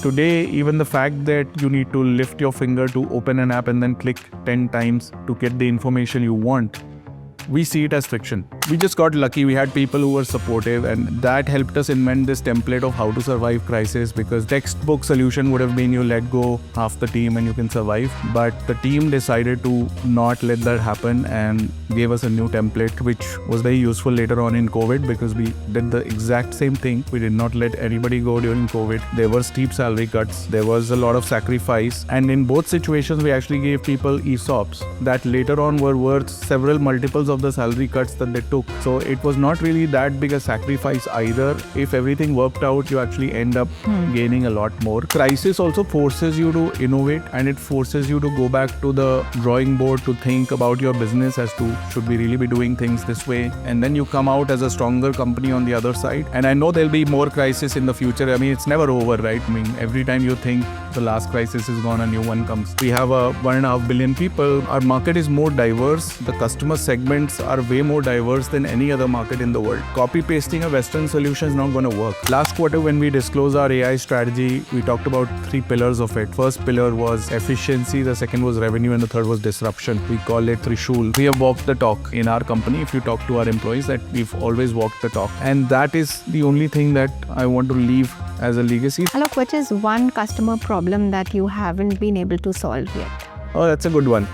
Today, even the fact that you need to lift your finger to open an app and then click 10 times to get the information you want, we see it as friction. We just got lucky. We had people who were supportive, and that helped us invent this template of how to survive crisis, because textbook solution would have been you let go half the team and you can survive. But the team decided to not let that happen and gave us a new template, which was very useful later on in COVID, because we did the exact same thing. We did not let anybody go during COVID. There were steep salary cuts. There was a lot of sacrifice. And in both situations, we actually gave people ESOPs that later on were worth several multiples of the salary cuts that they took. So it was not really that big a sacrifice either. If everything worked out, you actually end up gaining a lot more. Crisis also forces you to innovate, and it forces you to go back to the drawing board to think about your business as to should we really be doing things this way, and then you come out as a stronger company on the other side. And I know there'll be more crisis in the future. I mean, it's never over, right? I mean, every time you think the last crisis is gone, a new one comes. We have 1.5 billion people. Our market is more diverse. The customer segments are way more diverse than any other market in the world. Copy pasting a Western solution is not going to work. Last quarter, when we disclosed our AI strategy, we talked about 3 pillars of it. First pillar was efficiency, the second was revenue, and the third was disruption. We call it Trishul. We have walked the talk in our company. If you talk to our employees, that we've always walked the talk. And that is the only thing that I want to leave as a legacy. Aloke, what is one customer problem that you haven't been able to solve yet? Oh, that's a good one.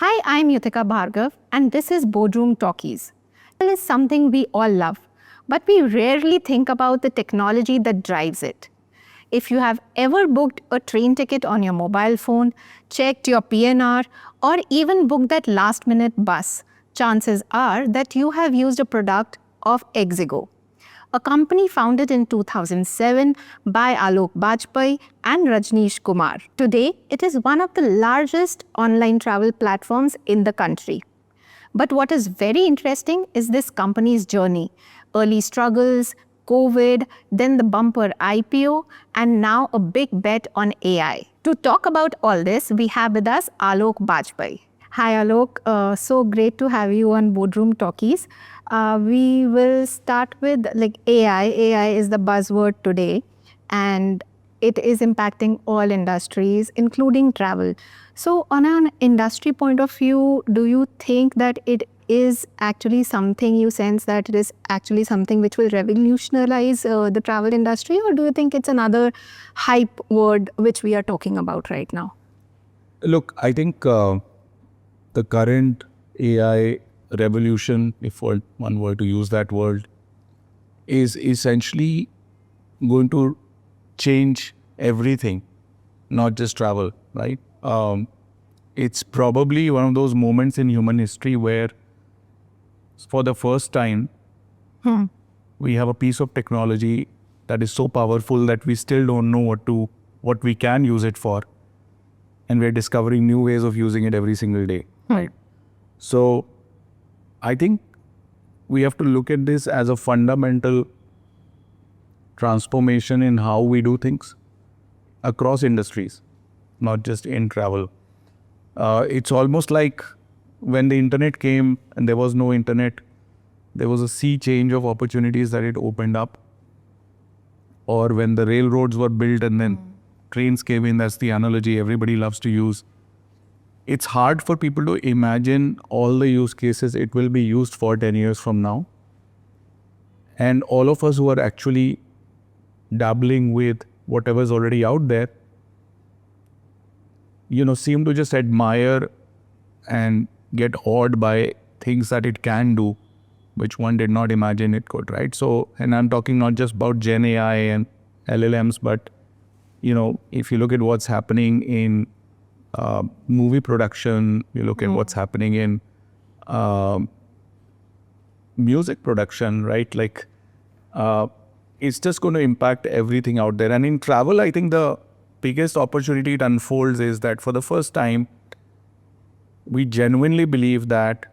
Hi, I'm Yuthika Bhargava, and this is Boardroom Talkies. It is something we all love, but we rarely think about the technology that drives it. If you have ever booked a train ticket on your mobile phone, checked your PNR, or even booked that last-minute bus, chances are that you have used a product of Ixigo, a company founded in 2007 by Aloke Bajpai and Rajneesh Kumar. Today, it is one of the largest online travel platforms in the country. But what is very interesting is this company's journey. Early struggles, COVID, then the bumper IPO, and now a big bet on AI. To talk about all this, we have with us Aloke Bajpai. Hi Alok, so great to have you on Boardroom Talkies. We will start with AI. AI is the buzzword today, and it is impacting all industries, including travel. So on an industry point of view, do you think that it is actually something, you sense that it is actually something which will revolutionize the travel industry, or do you think it's another hype word which we are talking about right now? Look, I think the current AI revolution, if one were to use that word, is essentially going to change everything, not just travel, right? It's probably one of those moments in human history where, for the first time, we have a piece of technology that is so powerful that we still don't know what we can use it for, and we're discovering new ways of using it every single day. Right. So I think we have to look at this as a fundamental transformation in how we do things across industries, not just in travel. It's almost like when the internet came and there was no internet, there was a sea change of opportunities that it opened up. Or when the railroads were built and then trains came in, that's the analogy everybody loves to use. It's hard for people to imagine all the use cases it will be used for 10 years from now. And all of us who are actually dabbling with whatever's already out there, seem to just admire and get awed by things that it can do, which one did not imagine it could, right? So, and I'm talking not just about Gen AI and LLMs, but, if you look at what's happening in movie production, you look at what's happening in music production, right? It's just going to impact everything out there. And in travel, I think the biggest opportunity it unfolds is that for the first time, we genuinely believe that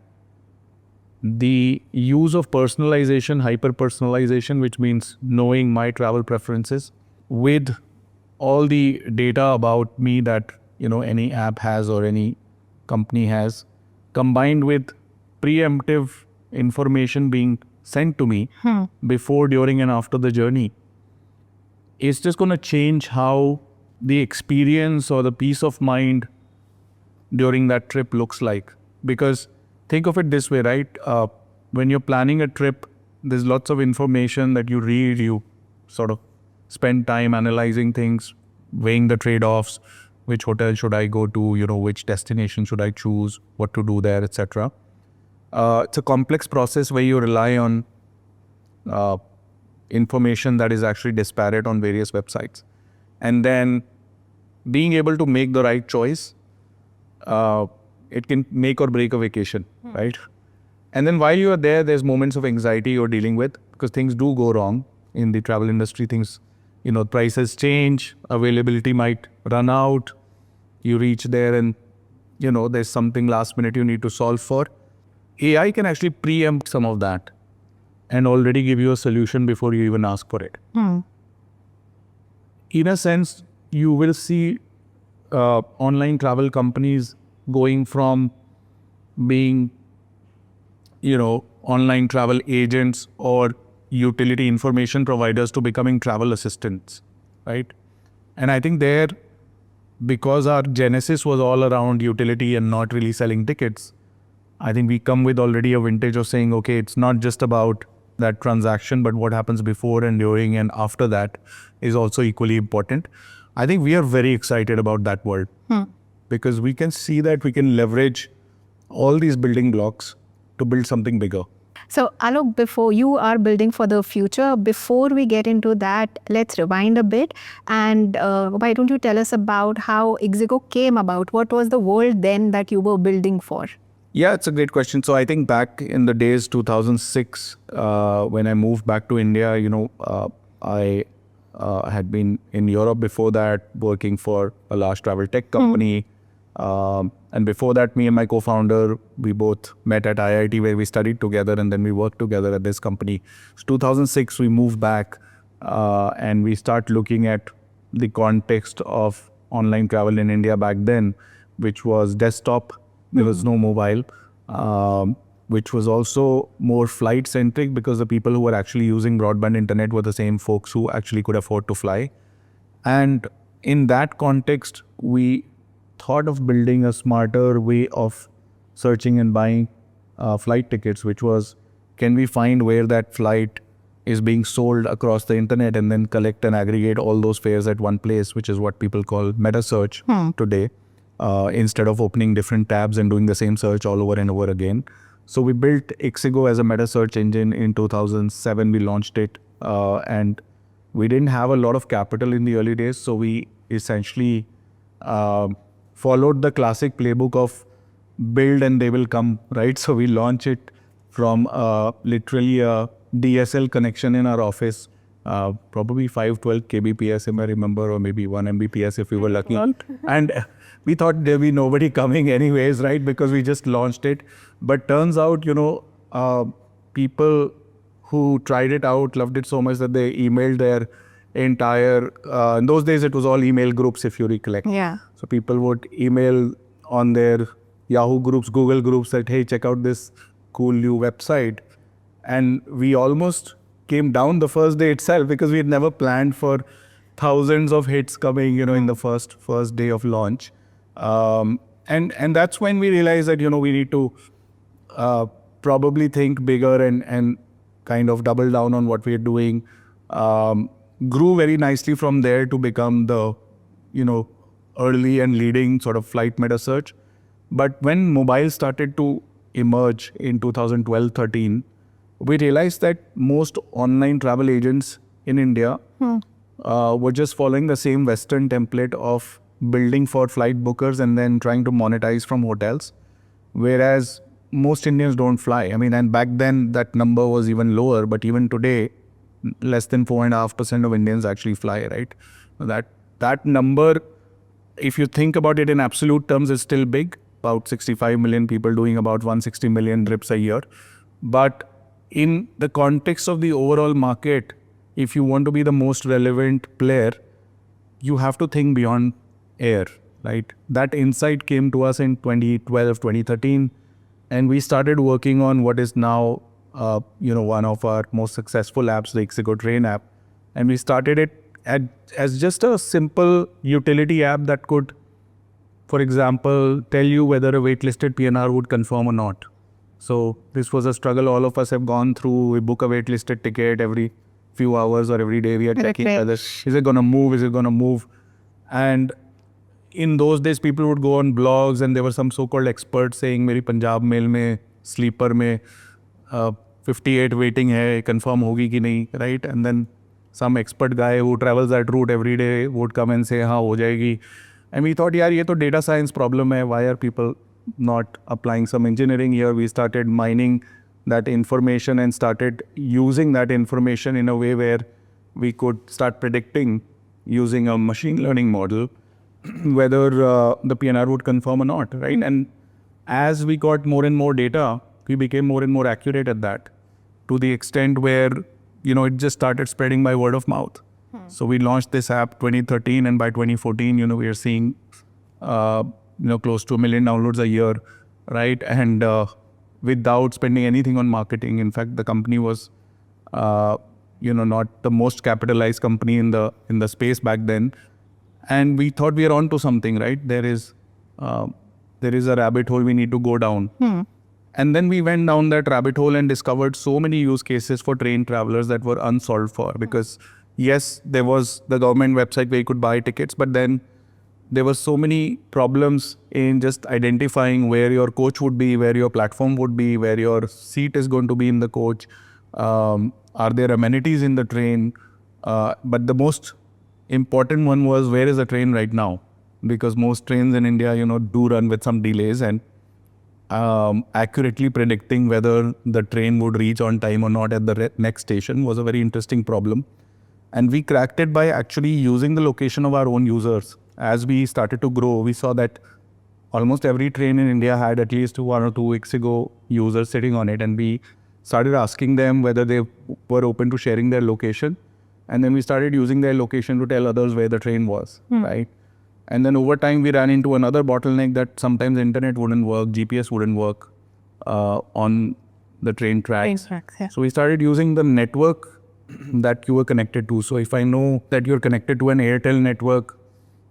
the use of personalization, hyper-personalization, which means knowing my travel preferences with all the data about me that any app has or any company has, combined with preemptive information being sent to me before, during, and after the journey, it's just going to change how the experience or the peace of mind during that trip looks like. Because think of it this way, right? When you're planning a trip, there's lots of information that you read, you sort of spend time analyzing things, weighing the trade-offs, which hotel should I go to, which destination should I choose, what to do there, etc. It's a complex process where you rely on information that is actually disparate on various websites. And then being able to make the right choice, it can make or break a vacation, right? And then while you are there, there's moments of anxiety you're dealing with because things do go wrong in the travel industry. Things, prices change, availability might run out. You reach there and, there's something last minute you need to solve for. AI can actually preempt some of that and already give you a solution before you even ask for it. In a sense, you will see online travel companies going from being, online travel agents or utility information providers to becoming travel assistants, right? And I think there, because our genesis was all around utility and not really selling tickets, I think we come with already a vintage of saying, okay, it's not just about that transaction, but what happens before and during and after that is also equally important. I think we are very excited about that world because we can see that we can leverage all these building blocks to build something bigger. So Alok, before you are building for the future, before we get into that, let's rewind a bit. And why don't you tell us about how Ixigo came about? What was the world then that you were building for? Yeah, it's a great question. So I think back in the days 2006, when I moved back to India, I had been in Europe before that, working for a large travel tech company. And before that, me and my co-founder, we both met at IIT where we studied together and then we worked together at this company. So 2006, we moved back and we start looking at the context of online travel in India back then, which was desktop. There was no mobile, which was also more flight-centric because the people who were actually using broadband internet were the same folks who actually could afford to fly. And in that context, we thought of building a smarter way of searching and buying flight tickets, which was, can we find where that flight is being sold across the internet and then collect and aggregate all those fares at one place, which is what people call meta search today. Instead of opening different tabs and doing the same search all over and over again. So we built Ixigo as a meta search engine in 2007. We launched it and we didn't have a lot of capital in the early days. So we essentially followed the classic playbook of build and they will come, right? So we launched it from literally a DSL connection in our office, probably 512 kbps if I remember, or maybe 1 mbps if we were lucky. And we thought there'd be nobody coming anyways, right? Because we just launched it. But turns out, people who tried it out loved it so much that they emailed their entire, in those days it was all email groups if you recollect. Yeah. So people would email on their Yahoo groups, Google groups that, hey, check out this cool new website. And we almost came down the first day itself because we had never planned for thousands of hits coming, in the first day of launch. And that's when we realized that, we need to probably think bigger and kind of double down on what we're doing. Grew very nicely from there to become the, early and leading sort of flight meta search. But when mobile started to emerge in 2012-13, we realized that most online travel agents in India were just following the same Western template of building for flight bookers and then trying to monetize from hotels, whereas most Indians don't fly. I mean, and back then that number was even lower, but even today, less than 4.5% of Indians actually fly, right? That number, if you think about it in absolute terms, is still big, about 65 million people doing about 160 million trips a year. But in the context of the overall market, if you want to be the most relevant player, you have to think beyond air, right? That insight came to us in 2012, 2013, and we started working on what is now, one of our most successful apps, the Ixigo Train app. And we started it as just a simple utility app that could, for example, tell you whether a waitlisted PNR would confirm or not. So this was a struggle all of us have gone through. We book a waitlisted ticket every few hours or every day. We are checking whether is it going to move, is it going to move. And in those days, people would go on blogs and there were some so-called experts saying, "Meri Punjab Mail mein, sleeper mein, 58 waiting hai, confirm hogi ki nahi," right? And then some expert guy who travels that route every day would come and say, "Haan, ho jayegi." And we thought, yaar, ye to data science problem hai. Why are people not applying some engineering here? We started mining that information and started using that information in a way where we could start predicting using a machine learning model whether the PNR would confirm or not, right? And as we got more and more data, we became more and more accurate at that, to the extent where, it just started spreading by word of mouth. So we launched this app 2013, and by 2014, we are seeing, close to 1 million downloads a year, right? And without spending anything on marketing. In fact, the company was, not the most capitalized company in the space back then. And we thought we are on to something, right? There is a rabbit hole we need to go down. And then we went down that rabbit hole and discovered so many use cases for train travelers that were unsolved for. Because yes, there was the government website where you could buy tickets, but then there were so many problems in just identifying where your coach would be, where your platform would be, where your seat is going to be in the coach. Are there amenities in the train? But the most important one was, where is the train right now? Because most trains in India, do run with some delays, and accurately predicting whether the train would reach on time or not at the next station was a very interesting problem. And we cracked it by actually using the location of our own users. As we started to grow, we saw that almost every train in India had at least 1 or 2 Ixigo users sitting on it. And we started asking them whether they were open to sharing their location. And then we started using their location to tell others where the train was, right? And then over time, we ran into another bottleneck that sometimes internet wouldn't work, GPS wouldn't work on the train tracks. Yeah. So we started using the network that you were connected to. So if I know that you're connected to an Airtel network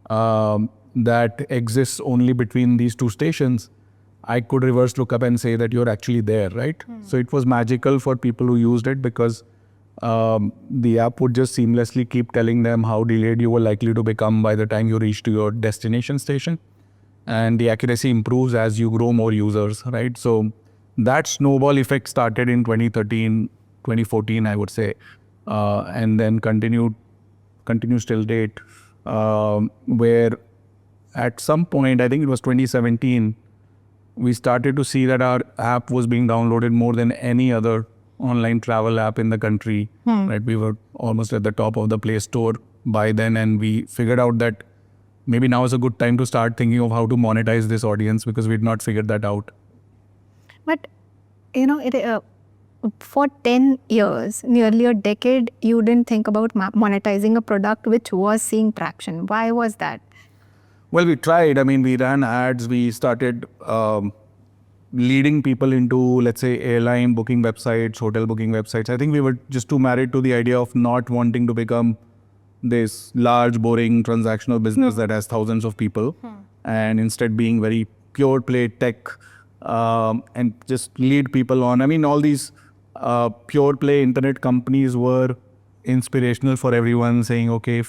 that exists only between these 2 stations, I could reverse look up and say that you're actually there, right? So it was magical for people who used it, because the app would just seamlessly keep telling them how delayed you were likely to become by the time you reach to your destination station. And the accuracy improves as you grow more users, right? So that snowball effect started in 2013, 2014, I would say, and then continues till date, where at some point, I think it was 2017, we started to see that our app was being downloaded more than any other online travel app in the country, right? We were almost at the top of the Play Store by then, and we figured out that maybe now is a good time to start thinking of how to monetize this audience, because we'd not figured that out. But, for 10 years, nearly a decade, you didn't think about monetizing a product which was seeing traction. Why was that? Well, we tried. I mean, we ran ads. We started leading people into, let's say, airline booking websites, hotel booking websites. I think we were just too married to the idea of not wanting to become this large, boring, transactional business that has thousands of people, and instead being very pure play tech and just lead people on. I mean, all these pure play internet companies were inspirational for everyone, saying, okay,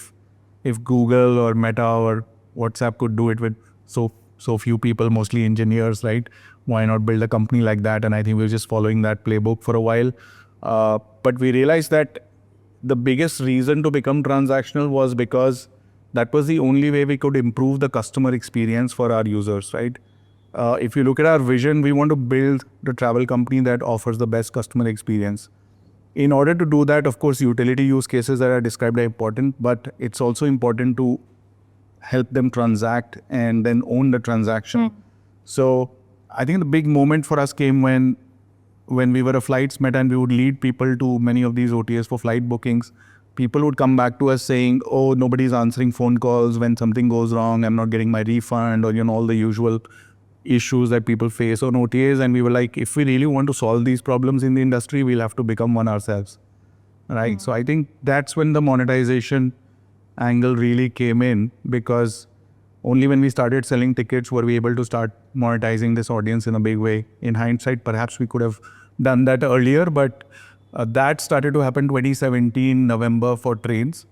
if Google or Meta or WhatsApp could do it with so few people, mostly engineers, right? Why not build a company like that? And I think we were just following that playbook for a while. But we realized that the biggest reason to become transactional was because that was the only way we could improve the customer experience for our users, right? If you look at our vision, we want to build the travel company that offers the best customer experience. In order to do that, of course, utility use cases that are described are important, but it's also important to help them transact and then own the transaction. So I think the big moment for us came when we were a flightsmate and we would lead people to many of these OTAs for flight bookings. People would come back to us saying, oh, nobody's answering phone calls when something goes wrong, I'm not getting my refund, or all the usual issues that people face on OTAs. And we were like, if we really want to solve these problems in the industry, we'll have to become one ourselves, right? So I think that's when the monetization angle really came in, because only when we started selling tickets were we able to start monetizing this audience in a big way. In hindsight, perhaps we could have done that earlier, but that started to happen 2017 November for trains,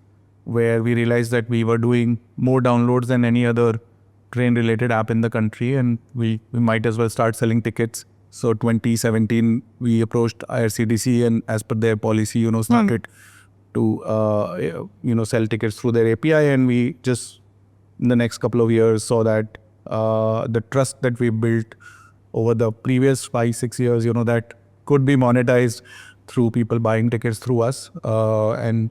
where we realized that we were doing more downloads than any other train-related app in the country, and we might as well start selling tickets. So 2017, we approached IRCTC, and as per their policy, started to sell tickets through their API, and we just in the next couple of years saw that the trust that we built over the previous 5-6 years, that could be monetized through people buying tickets through us, and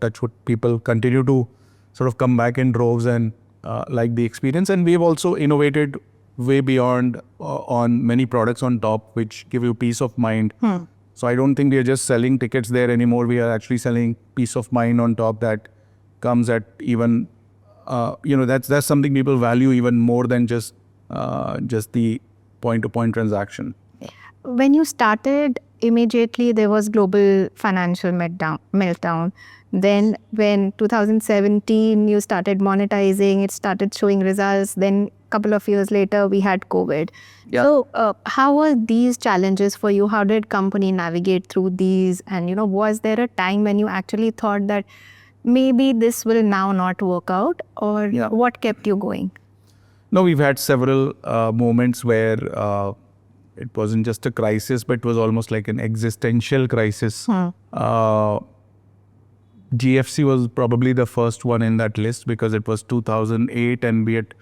touch wood, people continue to sort of come back in droves and like the experience. And we've also innovated way beyond on many products on top, which give you peace of mind. So I don't think we are just selling tickets there anymore. We are actually selling peace of mind on top that comes at even, that's something people value even more than just the point-to-point transaction. When you started, immediately there was global financial meltdown. Then when 2017 you started monetizing, it started showing results. Then a couple of years later we had COVID. Yeah. So how were these challenges for you? How did company navigate through these? And was there a time when you actually thought that maybe this will now not work out, or what kept you going? No, we've had several moments where it wasn't just a crisis, but it was almost like an existential crisis. GFC was probably the first one in that list, because it was 2008 and we had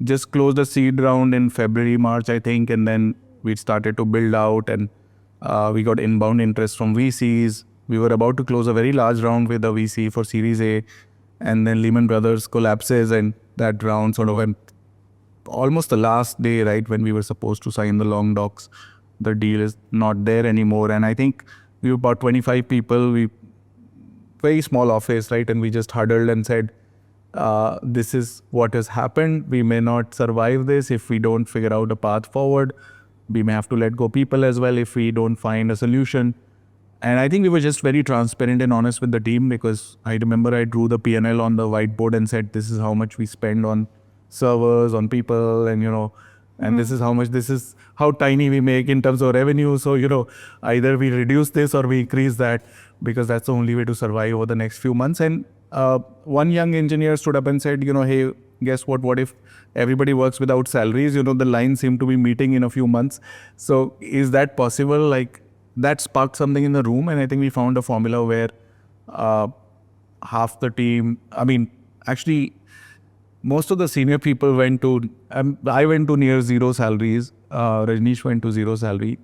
just closed a seed round in February, March, I think. And then we started to build out, and we got inbound interest from VCs. We were about to close a very large round with a VC for Series A, and then Lehman Brothers collapses, and that round sort of went almost the last day, right, when we were supposed to sign the long docs. The deal is not there anymore. And I think we were about 25 people, very small office, right, and we just huddled and said, this is what has happened. We may not survive this if we don't figure out a path forward. We may have to let go people as well if we don't find a solution. And I think we were just very transparent and honest with the team, because I remember I drew the P&L on the whiteboard and said, this is how much we spend on servers, on people, and and this is how tiny we make in terms of revenue. So either we reduce this or we increase that, because that's the only way to survive over the next few months. And one young engineer stood up and said, hey, guess what if everybody works without salaries? The lines seem to be meeting in a few months. So is that possible? Like, that sparked something in the room, and I think we found a formula where half the team, actually most of the senior people went to, I went to near zero salaries, Rajneesh went to zero salary.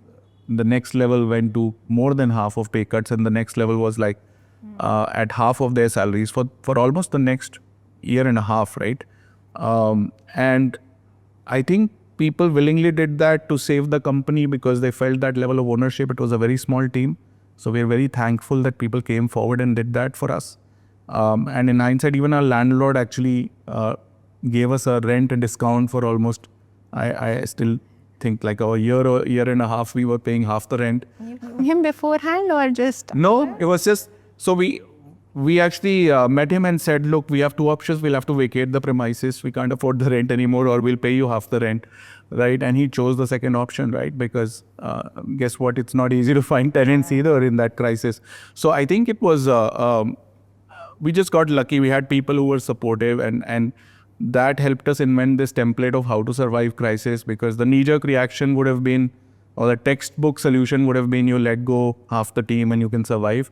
The next level went to more than half of pay cuts, and the next level was like at half of their salaries for almost the next year and a half, right? And I think people willingly did that to save the company, because they felt that level of ownership. It was a very small team. So we're very thankful that people came forward and did that for us. And in hindsight, even our landlord actually gave us a rent and discount for almost, I still think like a year and a half, we were paying half the rent. Him beforehand or just? No, it was just, so we actually met him and said, look, we have two options. We'll have to vacate the premises. We can't afford the rent anymore, or we'll pay you half the rent, right? And he chose the second option, right? Because guess what? It's not easy to find tenants either in that crisis. So I think it was, we just got lucky. We had people who were supportive, and that helped us invent this template of how to survive crisis, because the knee-jerk reaction would have been, or the textbook solution would have been, you let go half the team and you can survive.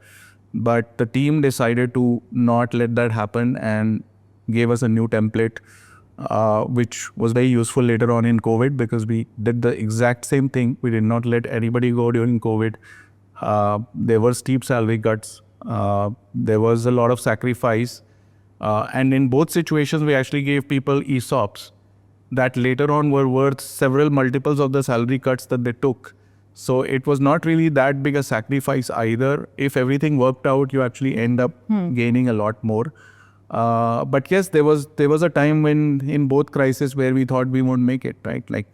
But the team decided to not let that happen and gave us a new template, which was very useful later on in COVID, because we did the exact same thing. We did not let anybody go during COVID. There were steep salary cuts. There was a lot of sacrifice. And in both situations, we actually gave people ESOPs. that later on were worth several multiples of the salary cuts that they took. So it was not really that big a sacrifice either. If everything worked out, you actually end up gaining a lot more. But yes, there was a time when in both crises where we thought we won't make it, right? Like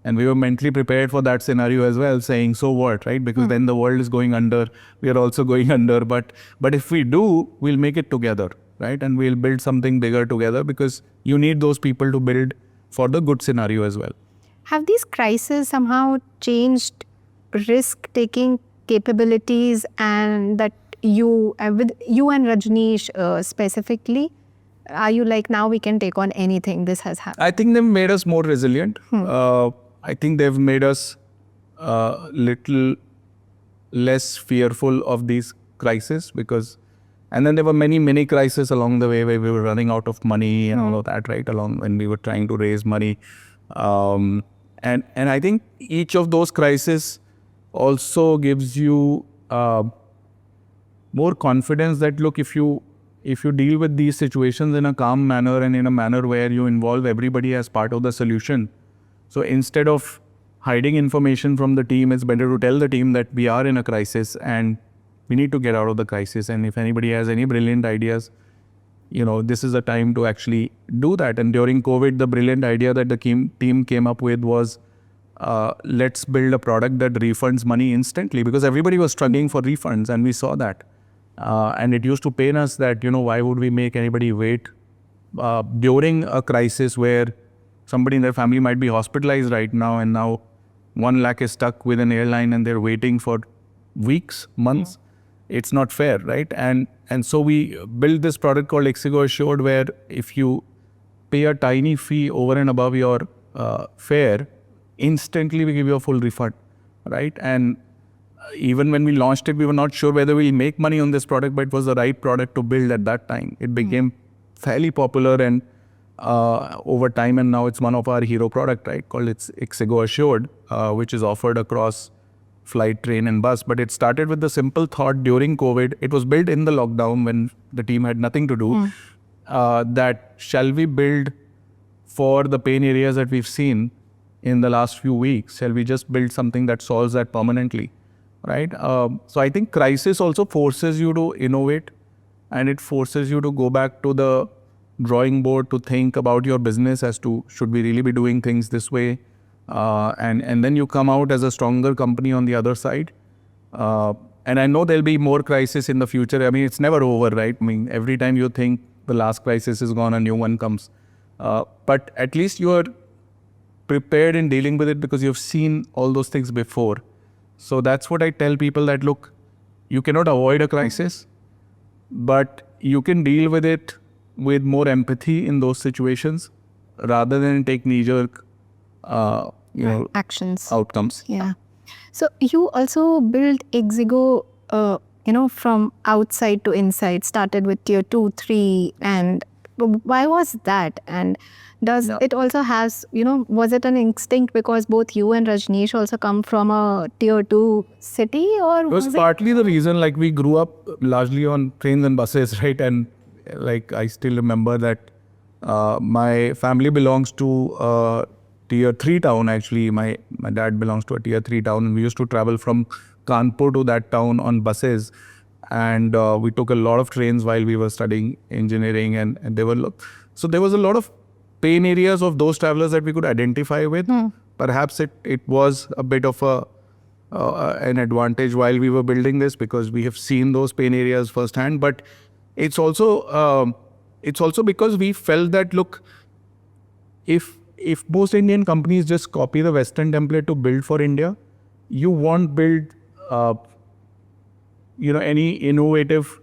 and we were mentally prepared for that scenario as well, saying, so what, right? Because then the world is going under, we are also going under. But if we do, we'll make it together, right? And we'll build something bigger together, because you need those people to build for the good scenario as well. Have these crises somehow changed risk-taking capabilities, and that you, with you and Rajneesh specifically, are you like, now we can take on anything, this has happened? I think they've made us more resilient. I think they've made us little less fearful of these crises, because, and then there were many mini crises along the way where we were running out of money and all of that, right? Along when we were trying to raise money. And I think each of those crises also gives you more confidence that, look, if you deal with these situations in a calm manner and in a manner where you involve everybody as part of the solution. So instead of hiding information from the team, it's better to tell the team that we are in a crisis and we need to get out of the crisis. And if anybody has any brilliant ideas, this is a time to actually do that. And during COVID, the brilliant idea that the team came up with was, let's build a product that refunds money instantly, because everybody was struggling for refunds, and we saw that. And it used to pain us that, why would we make anybody wait during a crisis where somebody in their family might be hospitalized right now, and now 1 lakh is stuck with an airline and they're waiting for weeks, months. It's not fair, right? And so we built this product called Ixigo Assured, where if you pay a tiny fee over and above your fare, instantly we give you a full refund, right? And even when we launched it, we were not sure whether we'll make money on this product, but it was the right product to build at that time. It became fairly popular and over time, and now it's one of our hero product, right? Called it's Ixigo Assured, which is offered across flight, train and bus. But it started with the simple thought during COVID. It was built in the lockdown when the team had nothing to do. That shall we build for the pain areas that we've seen in the last few weeks? Shall we just build something that solves that permanently, right? So I think crisis also forces you to innovate, and it forces you to go back to the drawing board to think about your business as to, should we really be doing things this way? And then you come out as a stronger company on the other side. And I know there'll be more crises in the future. I mean, it's never over, right? I mean, every time you think the last crisis is gone, a new one comes. But at least you are prepared in dealing with it, because you've seen all those things before. So that's what I tell people, that, look, you cannot avoid a crisis, but you can deal with it with more empathy in those situations, rather than take knee-jerk, actions, outcomes. Yeah. So you also built Ixigo, from outside to inside. Started with tier 2, 3, and why was that? And does it also has, was it an instinct because both you and Rajneesh also come from a tier 2 city, or It was partly the reason, like, we grew up largely on trains and buses, right? And like, I still remember that my family belongs to a tier 3 town. Actually, my dad belongs to a tier 3 town, and we used to travel from Kanpur to that town on buses. And we took a lot of trains while we were studying engineering, and there was a lot of pain areas of those travelers that we could identify with. Perhaps it was a bit of an advantage while we were building this, because we have seen those pain areas firsthand. But it's also because we felt that, look, if most Indian companies just copy the Western template to build for India, you won't build any innovative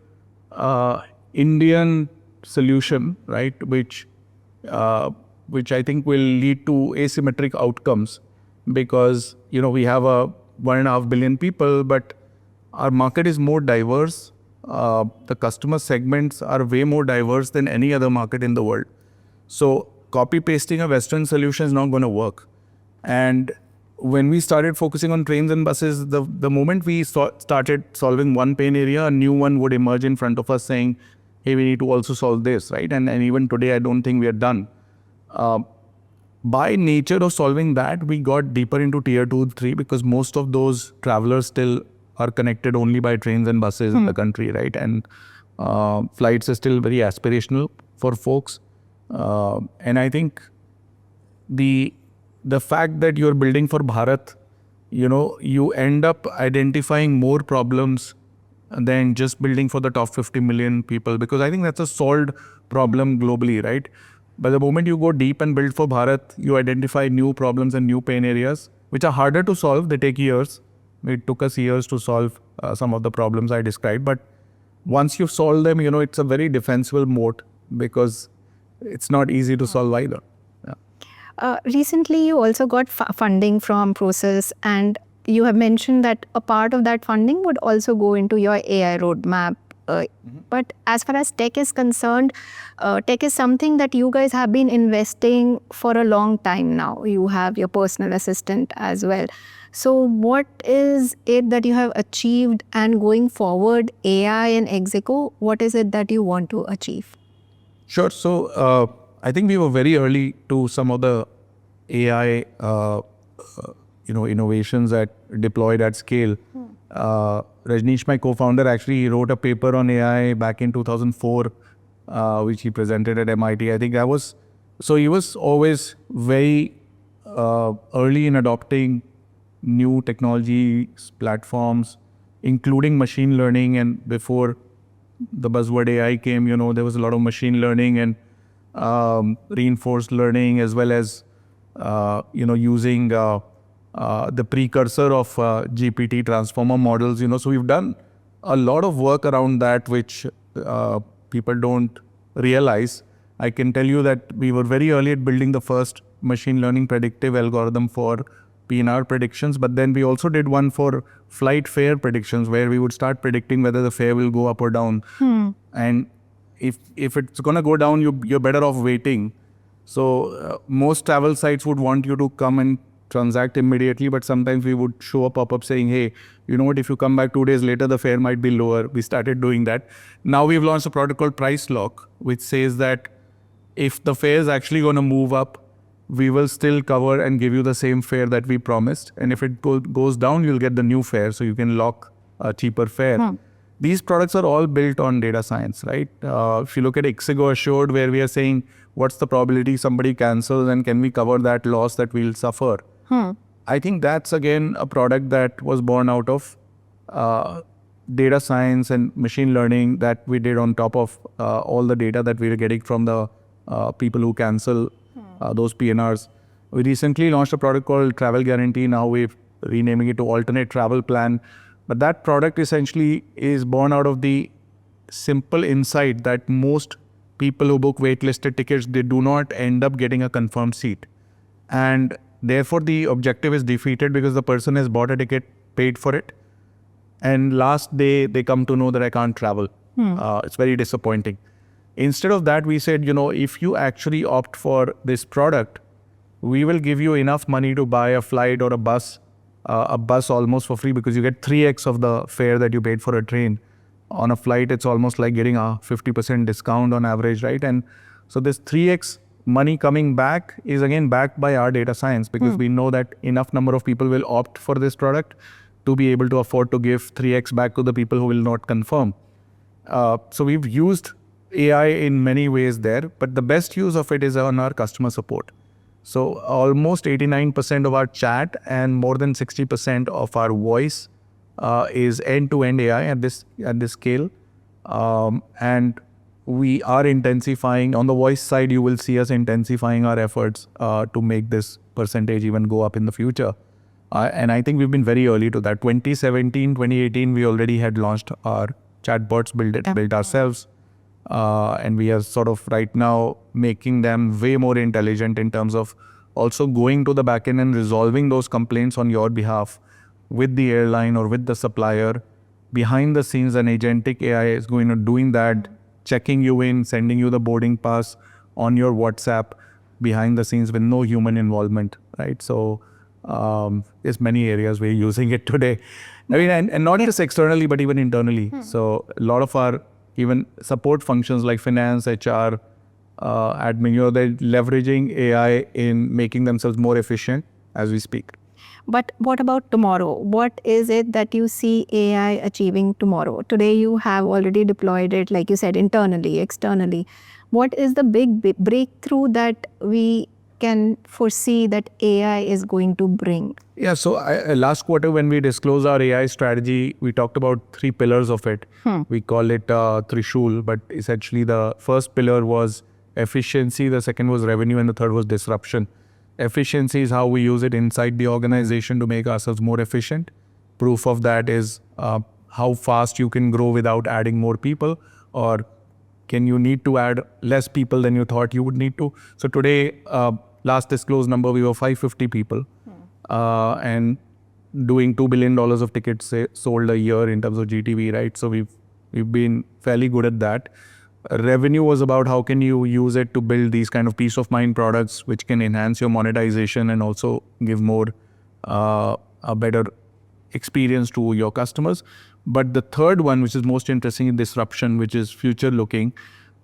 Indian solution, right? Which I think will lead to asymmetric outcomes, because we have 1.5 billion people, but our market is more diverse. The customer segments are way more diverse than any other market in the world. So copy pasting a Western solution is not going to work. And when we started focusing on trains and buses, the moment we started solving one pain area, a new one would emerge in front of us saying, hey, we need to also solve this, right? And even today, I don't think we are done. By nature of solving that, we got deeper into tier 2, 3 because most of those travelers still are connected only by trains and buses in the country, right? And flights are still very aspirational for folks. And I think the fact that you're building for Bharat, you end up identifying more problems than just building for the top 50 million people, because I think that's a solved problem globally, right? But the moment you go deep and build for Bharat, you identify new problems and new pain areas, which are harder to solve. They take years. It took us years to solve some of the problems I described. But once you've solved them, it's a very defensible moat because it's not easy to solve either. Recently, you also got funding from Process, and you have mentioned that a part of that funding would also go into your AI roadmap. But as far as tech is concerned, tech is something that you guys have been investing for a long time now. You have your personal assistant as well. So what is it that you have achieved, and going forward, AI and Ixigo, what is it that you want to achieve? Sure. So I think we were very early to some of the AI, innovations that deployed at scale. Rajneesh, my co-founder, actually wrote a paper on AI back in 2004, which he presented at MIT. I think he was always very early in adopting new technologies, platforms, including machine learning. And before the buzzword AI came, there was a lot of machine learning and reinforced learning, as well as, using the precursor of GPT transformer models. So we've done a lot of work around that, which people don't realize. I can tell you that we were very early at building the first machine learning predictive algorithm for PNR predictions, but then we also did one for flight fare predictions, where we would start predicting whether the fare will go up or down. And if it's going to go down, you're better off waiting. So most travel sites would want you to come and transact immediately, but sometimes we would show a pop-up saying, hey, you know what, if you come back 2 days later, the fare might be lower. We started doing that. Now we've launched a product called Price Lock, which says that if the fare is actually going to move up, we will still cover and give you the same fare that we promised. And if it goes down, you'll get the new fare, so you can lock a cheaper fare. These products are all built on data science, right? If you look at Ixigo Assured, where we are saying, what's the probability somebody cancels and can we cover that loss that we'll suffer? I think that's, again, a product that was born out of data science and machine learning that we did on top of all the data that we were getting from the people who cancel those PNRs. We recently launched a product called Travel Guarantee. Now we're renaming it to Alternate Travel Plan. But that product essentially is born out of the simple insight that most people who book waitlisted tickets, they do not end up getting a confirmed seat. And therefore, the objective is defeated because the person has bought a ticket, paid for it, and last day they come to know that I can't travel. It's very disappointing. Instead of that, we said, if you actually opt for this product, we will give you enough money to buy a flight or a bus almost for free, because you get 3x of the fare that you paid for a train. On a flight, it's almost like getting a 50% discount on average, right? And so this 3x money coming back is again backed by our data science, because we know that enough number of people will opt for this product to be able to afford to give 3x back to the people who will not confirm. So we've used AI in many ways there, but the best use of it is on our customer support. So almost 89% of our chat and more than 60% of our voice is end-to-end AI at this scale. And we are intensifying. On the voice side, you will see us intensifying our efforts to make this percentage even go up in the future. And I think we've been very early to that. 2017, 2018, we already had launched our chatbots, built ourselves. And we are sort of right now making them way more intelligent in terms of also going to the backend and resolving those complaints on your behalf with the airline or with the supplier. Behind the scenes, an agentic AI is going to doing that, checking you in, sending you the boarding pass on your WhatsApp behind the scenes with no human involvement, right? So there's many areas we're using it today. I mean, and not just externally, but even internally. So a lot of our even support functions like finance, HR, admin. They're leveraging AI in making themselves more efficient as we speak. But what about tomorrow? What is it that you see AI achieving tomorrow? Today you have already deployed it, like you said, internally, externally. What is the big breakthrough that we can foresee that AI is going to bring? Yeah, so last quarter when we disclosed our AI strategy, we talked about 3 pillars of it. We call it Trishul, but essentially the first pillar was efficiency, the second was revenue, and the third was disruption. Efficiency is how we use it inside the organization to make ourselves more efficient. Proof of that is how fast you can grow without adding more people, or can you need to add less people than you thought you would need to. So today, last disclosed number, we were 550 people and doing $2 billion of tickets sold a year in terms of GTV, right? So we've been fairly good at that. Revenue was about how can you use it to build these kind of peace of mind products which can enhance your monetization and also give more a better experience to your customers. But the third one, which is most interesting, is disruption, which is future looking.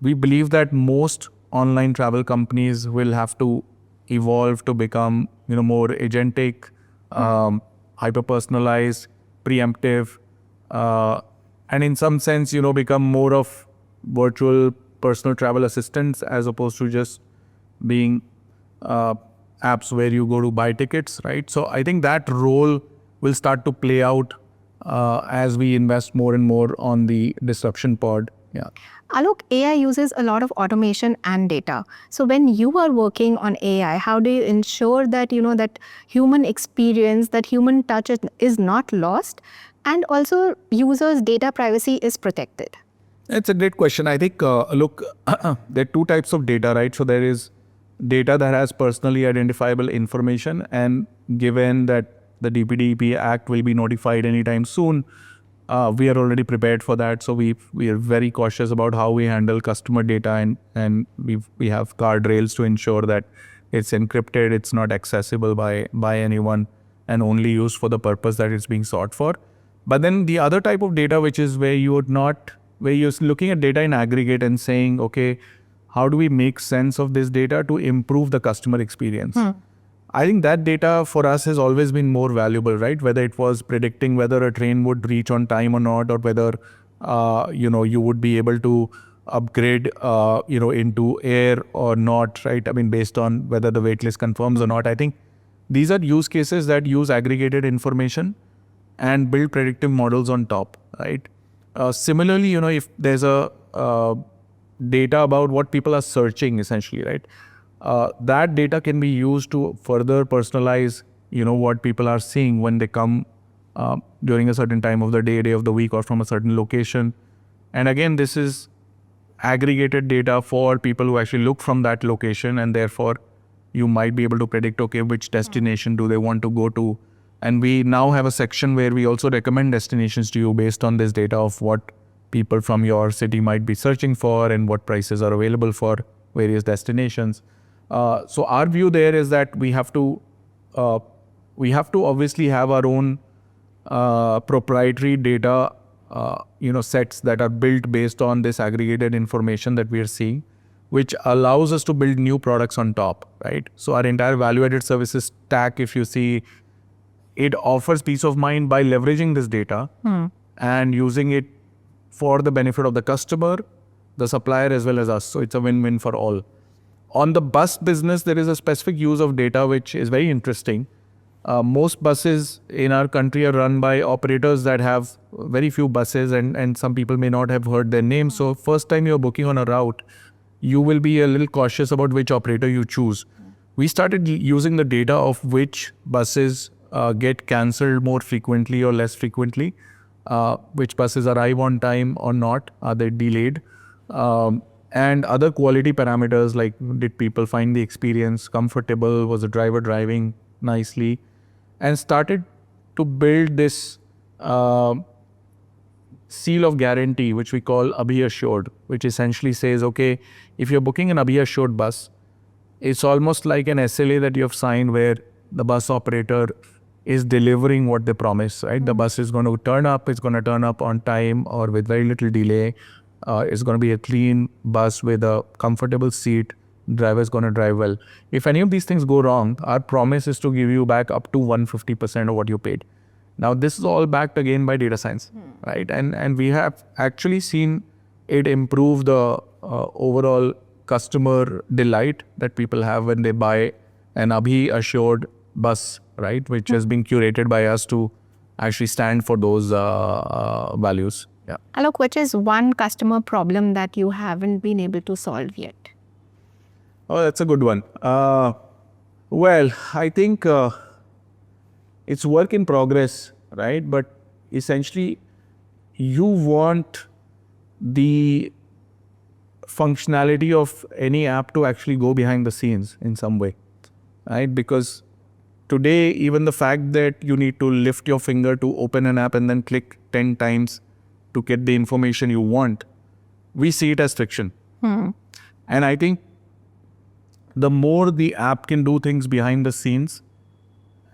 We believe that most online travel companies will have to evolve to become more agentic, hyper-personalized, preemptive, and in some sense become more of virtual personal travel assistants as opposed to just being apps where you go to buy tickets, right? So I think that role will start to play out as we invest more and more on the disruption pod. Yeah. Alok, AI uses a lot of automation and data. So when you are working on AI, how do you ensure that that human experience, that human touch is not lost, and also users' data privacy is protected? It's a great question. I think, look, there are 2 types of data, right? So there is data that has personally identifiable information, and given that the DPDP Act will be notified anytime soon, we are already prepared for that. So we are very cautious about how we handle customer data, and we have guardrails to ensure that it's encrypted, it's not accessible by anyone, and only used for the purpose that it's being sought for. But then the other type of data, which is where you're looking at data in aggregate and saying, okay, how do we make sense of this data to improve the customer experience? I think that data for us has always been more valuable, right? Whether it was predicting whether a train would reach on time or not, or whether you would be able to upgrade into air or not, right? I mean, based on whether the waitlist confirms or not. I think these are use cases that use aggregated information and build predictive models on top, right? Similarly, if there's a data about what people are searching, essentially, right? That data can be used to further personalize, what people are seeing when they come during a certain time of the day of the week, or from a certain location. And again, this is aggregated data for people who actually look from that location, and therefore you might be able to predict, okay, which destination do they want to go to. And we now have a section where we also recommend destinations to you based on this data of what people from your city might be searching for and what prices are available for various destinations. So our view there is that we have to obviously have our own proprietary data sets that are built based on this aggregated information that we are seeing, which allows us to build new products on top, right? So our entire value-added services stack, if you see, it offers peace of mind by leveraging this data and using it for the benefit of the customer, the supplier, as well as us. So it's a win-win for all. On the bus business, there is a specific use of data which is very interesting. Most buses in our country are run by operators that have very few buses, and some people may not have heard their name. So first time you're booking on a route, you will be a little cautious about which operator you choose. We started using the data of which buses get cancelled more frequently or less frequently, which buses arrive on time or not, are they delayed, and other quality parameters like did people find the experience comfortable, was the driver driving nicely, and started to build this seal of guarantee, which we call Abhi Assured, which essentially says, okay, if you're booking an Abhi Assured bus, it's almost like an SLA that you have signed where the bus operator is delivering what they promise, right? The bus is going to turn up, it's going to turn up on time or with very little delay. It's going to be a clean bus with a comfortable seat. Driver is going to drive well. If any of these things go wrong, our promise is to give you back up to 150% of what you paid. Now, this is all backed again by data science, right? And we have actually seen it improve the overall customer delight that people have when they buy an Abhi assured bus, right? Which has been curated by us to actually stand for those values. Yeah. Alok, which is one customer problem that you haven't been able to solve yet? Oh, that's a good one. Well, I think it's work in progress, right? But essentially, you want the functionality of any app to actually go behind the scenes in some way, right? Because today, even the fact that you need to lift your finger to open an app and then click 10 times to get the information you want, we see it as friction. And I think the more the app can do things behind the scenes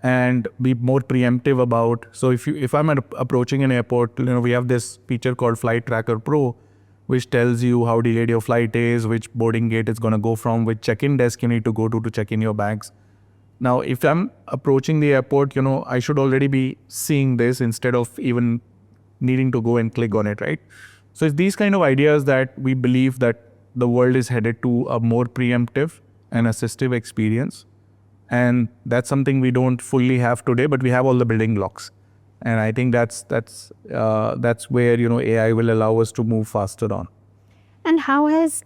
and be more preemptive about, so if I'm approaching an airport, we have this feature called Flight Tracker Pro, which tells you how delayed your flight is, which boarding gate it's going to go from, which check-in desk you need to go to check in your bags. Now, if I'm approaching the airport, I should already be seeing this instead of even needing to go and click on it, right? So it's these kind of ideas that we believe that the world is headed to a more preemptive and assistive experience. And that's something we don't fully have today, but we have all the building blocks. And I think that's where AI will allow us to move faster on. And how has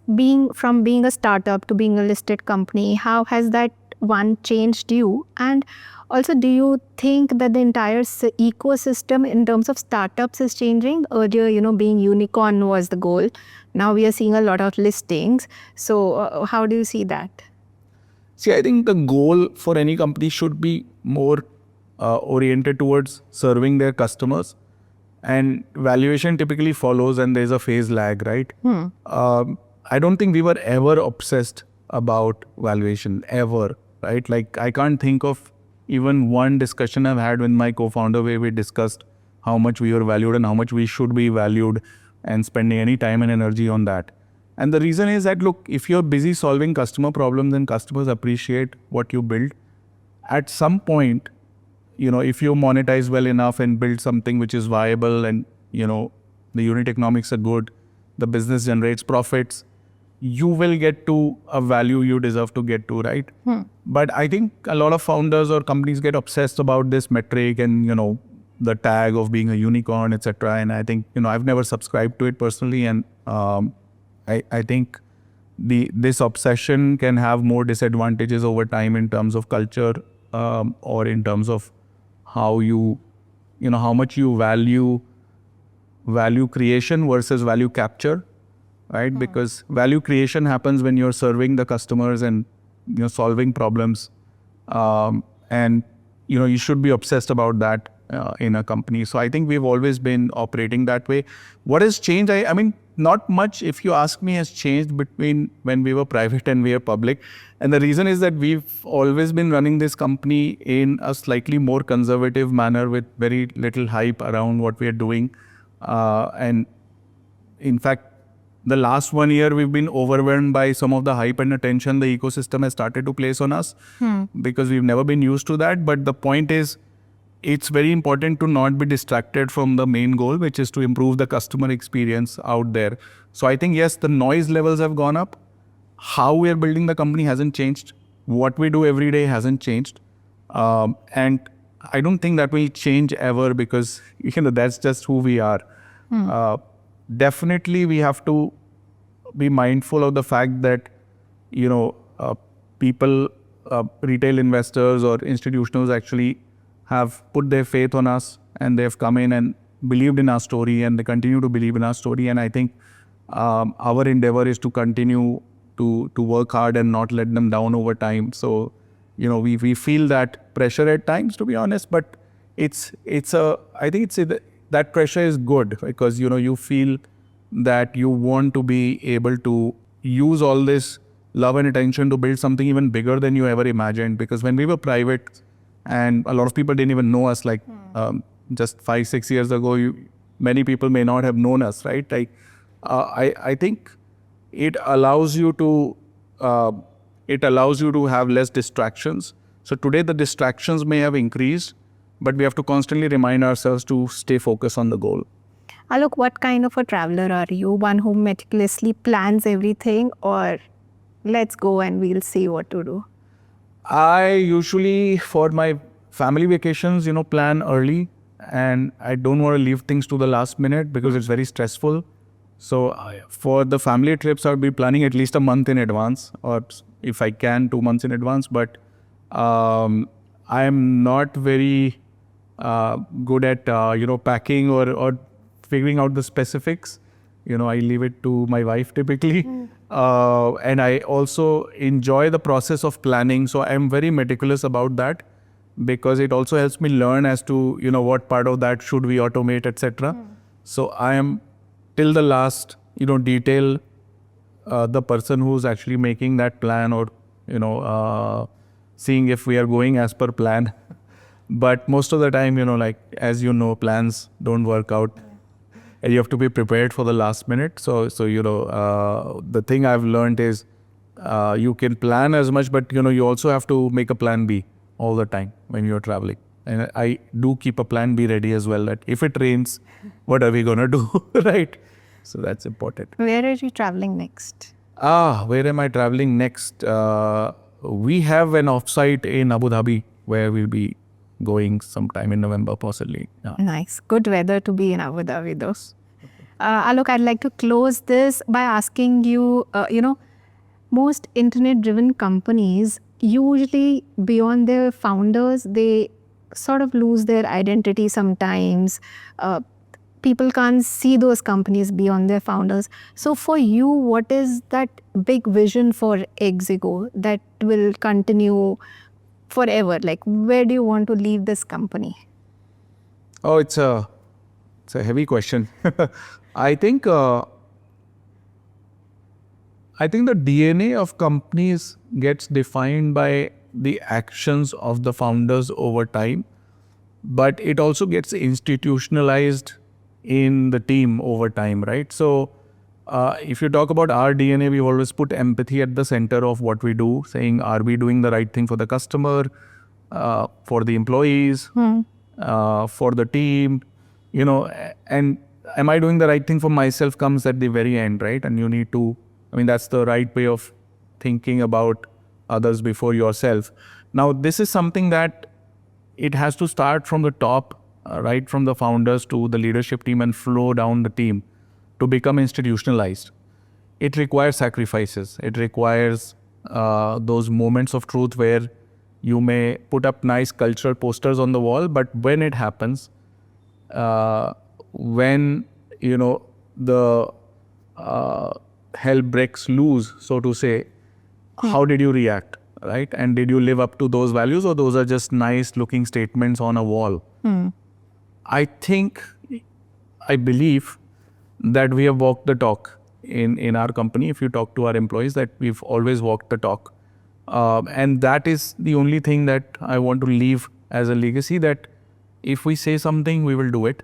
from being a startup to being a listed company, how has that one changed you? And also, do you think that the entire ecosystem in terms of startups is changing? Earlier, being unicorn was the goal. Now we are seeing a lot of listings. So how do you see that? See, I think the goal for any company should be more oriented towards serving their customers, and valuation typically follows, and there's a phase lag, right? I don't think we were ever obsessed about valuation, ever, right? Like, I can't think of even one discussion I've had with my co-founder where we discussed how much we were valued and how much we should be valued and spending any time and energy on that. And the reason is that, look, if you're busy solving customer problems and customers appreciate what you build, at some point, if you monetize well enough and build something which is viable and, the unit economics are good, the business generates profits, you will get to a value you deserve to get to, right? But I think a lot of founders or companies get obsessed about this metric and, the tag of being a unicorn, etc. And I think, I've never subscribed to it personally. And I think this obsession can have more disadvantages over time in terms of culture or in terms of how how much you value creation versus value capture, right? Because value creation happens when you're serving the customers and solving problems, and you should be obsessed about that in a company. So I think we've always been operating that way. What has changed? I mean, not much, if you ask me, has changed between when we were private and we are public. And the reason is that we've always been running this company in a slightly more conservative manner with very little hype around what we are doing. And in fact, the last 1 year, we've been overwhelmed by some of the hype and attention the ecosystem has started to place on us because we've never been used to that. But the point is, it's very important to not be distracted from the main goal, which is to improve the customer experience out there. So I think, yes, the noise levels have gone up. How we are building the company hasn't changed. What we do every day hasn't changed. And I don't think that will change ever because, that's just who we are. Definitely, we have to be mindful of the fact that, people, retail investors or institutionals actually have put their faith on us and they've come in and believed in our story and they continue to believe in our story. And I think our endeavor is to continue to work hard and not let them down over time. So, we feel that pressure at times, to be honest, but I think that pressure is good because, you feel that you want to be able to use all this love and attention to build something even bigger than you ever imagined. Because when we were private, and a lot of people didn't even know us, just 5-6 years ago, many people may not have known us, right? Like, I think it allows you to have less distractions. So today the distractions may have increased, but we have to constantly remind ourselves to stay focused on the goal. Alok, what kind of a traveler are you? One who meticulously plans everything, or let's go and we'll see what to do? I usually, for my family vacations, plan early, and I don't want to leave things to the last minute because it's very stressful. So for the family trips, I would be planning at least a month in advance, or if I can, 2 months in advance. But I'm not very good at packing or figuring out the specifics. I leave it to my wife typically. And I also enjoy the process of planning. So I'm very meticulous about that because it also helps me learn as to, what part of that should we automate, etc. So I am till the last, detail, the person who's actually making that plan or, seeing if we are going as per plan. But most of the time, as plans don't work out. And you have to be prepared for the last minute. So the thing I've learned is you can plan as much, but you also have to make a plan B all the time when you're traveling. And I do keep a plan B ready as well. That if it rains, what are we gonna do, right? So that's important. Where are you traveling next? Where am I traveling next? We have an offsite in Abu Dhabi where we'll be going sometime in November, possibly. Nice. Good weather to be in Abu Dhabi, though. Alok, I'd like to close this by asking you, most internet-driven companies, usually beyond their founders, they sort of lose their identity sometimes. People can't see those companies beyond their founders. So for you, what is that big vision for Ixigo that will continue forever? Like, where do you want to leave this company? Oh, it's a heavy question. I think the DNA of companies gets defined by the actions of the founders over time, but it also gets institutionalized in the team over time, right? So if you talk about our DNA, we always put empathy at the center of what we do, saying, are we doing the right thing for the customer, for the employees, for the team, and am I doing the right thing for myself comes at the very end, right? And you need to, that's the right way of thinking about others before yourself. Now, this is something that it has to start from the top, right from the founders to the leadership team and flow down the team to become institutionalized. It requires sacrifices. It requires those moments of truth where you may put up nice cultural posters on the wall, but when it happens, when the hell breaks loose, so to say, how did you react, right? And did you live up to those values, or those are just nice looking statements on a wall? I believe that we have walked the talk in our company. If you talk to our employees, that we've always walked the talk. And that is the only thing that I want to leave as a legacy, that if we say something, we will do it.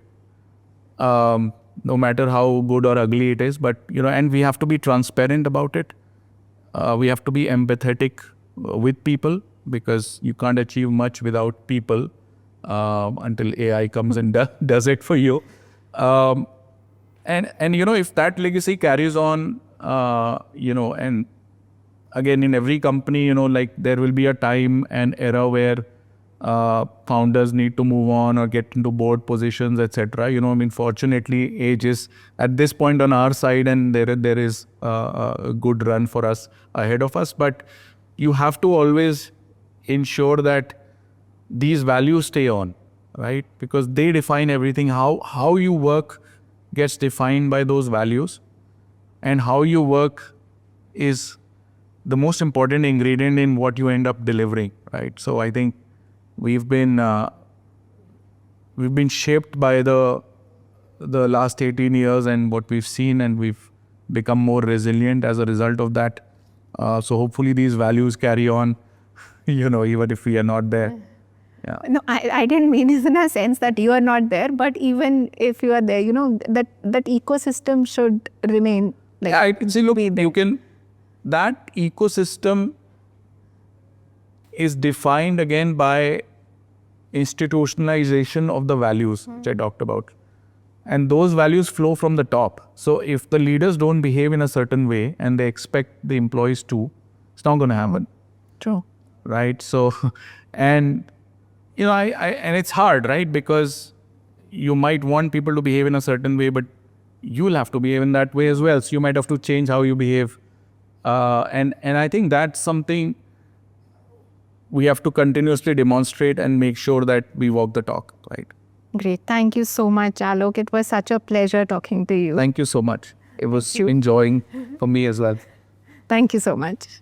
No matter how good or ugly it is, but, and we have to be transparent about it. We have to be empathetic with people, because you can't achieve much without people until AI comes and does it for you. And if that legacy carries on, and again, in every company, there will be a time and era where founders need to move on or get into board positions, etc. Fortunately, age is at this point on our side, and there is a good run for us ahead of us. But you have to always ensure that these values stay on, right? Because they define everything. How you work gets defined by those values, and how you work is the most important ingredient in what you end up delivering, right? So I think we've been shaped by the last 18 years and what we've seen, and we've become more resilient as a result of that. So hopefully these values carry on, even if we are not there. Yeah. No, I didn't mean it in a sense that you are not there, but even if you are there, that ecosystem should remain like. Yeah, I can see, look, you can, that ecosystem is defined again by institutionalization of the values, which I talked about. And those values flow from the top. So if the leaders don't behave in a certain way and they expect the employees to, it's not going to happen. True. Right? So, and, and it's hard, right? Because you might want people to behave in a certain way, but you'll have to behave in that way as well. So you might have to change how you behave. And I think that's something we have to continuously demonstrate and make sure that we walk the talk, right? Great. Thank you so much, Alok. It was such a pleasure talking to you. Thank you so much. It was enjoying for me as well. Thank you so much.